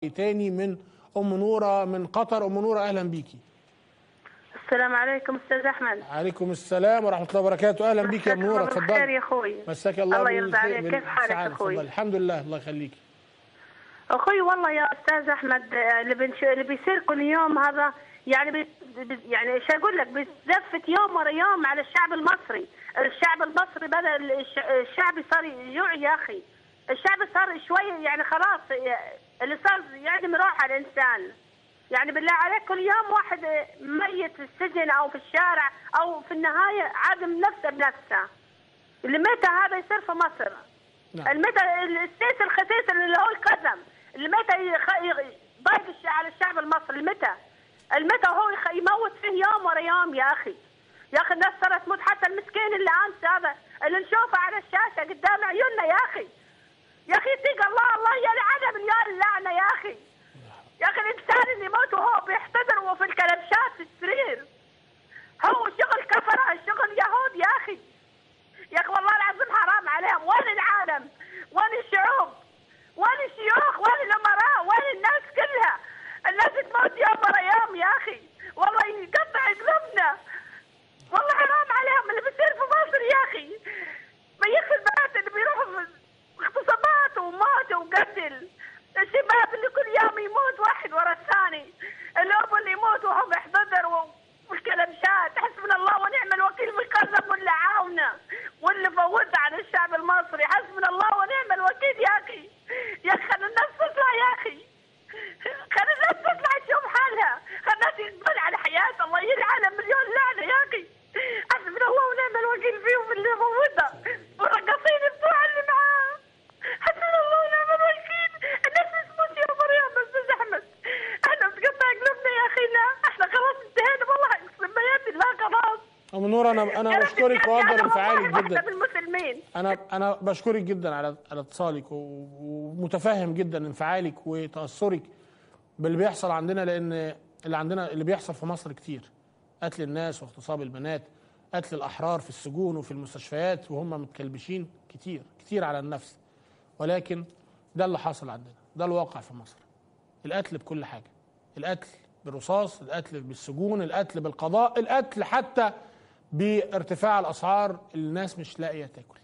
تاني من ام نوره من قطر. ام نوره اهلا بيكي. السلام عليكم استاذ احمد. عليكم السلام ورحمه الله وبركاته. اهلا بيكي يا ام نوره، اتفضلي. مساك الله بالخير يا اخوي. مساك الله الله يرضى عليك. كيف حالك يا اخوي؟ الحمد لله، الله يخليكي اخوي. والله يا استاذ احمد اللي بيصير كل يوم هذا يعني ايش اقول لك، بيزفت يوم ورا يوم على الشعب المصري. الشعب المصري بدا الشعب صار يجوع يا اخي. الشعب صار شويه يعني خلاص اللي صار يعني مروح على الانسان. يعني بالله عليك كل يوم واحد ميت في السجن او في الشارع او في النهايه عادم نفسه بنفسه. اللي متى هذا يصير في مصر. نعم. المتى السيس الخسيس اللي هو القزم اللي متى ضايق على الشعب المصري. المتى هو يموت فيه يوم ورا يوم يا اخي. يا اخي الناس صارت تموت، حتى المسكين اللي امس هذا اللي نشوفه على الشاشه قدام عيوننا يا اخي. يا اخي يتق الله يا العدم يا اللعنه يا اخي. يا اخي الانسان اللي يموت وهو بيحتضر وفي الكلبشات في السرير هو شغل كفره، شغل يهود يا اخي. يا اخي والله العظيم حرام عليهم. وين العالم؟ وين الشعوب؟ وين الشيوخ؟ وين الامراء؟ وين الناس كلها؟ الناس تموت يوم ورا يوم يا اخي. والله يقطع قلوبنا. والله حرام عليهم اللي بيصير في مصر يا اخي. ما يكفي البنات اللي بيروحوا اغتصابات وموت وقتل. الشباب اللي كل يوم يموت واحد ورا الثاني. الاب اللي يموت وهو محتضر والكلبشات. حسبنا الله ونعم الوكيل من قسم واللي عاونه واللي فوت على الشعب المصري. حسبنا الله ونعم الوكيل يا اخي. يا اخي خلي الناس تطلع يا اخي. خلي الناس تطلع تشوف حالها. خلي الناس يقبل على حياتها. الله يلعنها مليون لعنه يا اخي. حسبنا الله ونعم الوكيل فيهم اللي فوتها والرقاصين بتوع اللي معاه. حسبنا الله ونعم الوكيل. الناس تموت يا مريم. بس احمد احنا بتقطع قلوبنا يا اخينا. احنا خلاص انتهينا والله اقسم بيات الله خلاص. ام نوره انا بشكرك واقدر انفعالك جدا. بالمسلمين. انا بشكرك جدا على اتصالك ومتفهم جدا انفعالك وتاثرك باللي بيحصل عندنا، لان اللي بيحصل في مصر كتير. قتل الناس واغتصاب البنات، قتل الاحرار في السجون وفي المستشفيات وهم متكلبشين كتير كتير على النفس. ولكن ده اللي حاصل عندنا، ده الواقع في مصر. القتل بكل حاجه، القتل بالرصاص، القتل بالسجون، القتل بالقضاء، القتل حتى بارتفاع الاسعار. الناس مش لاقيه تاكل.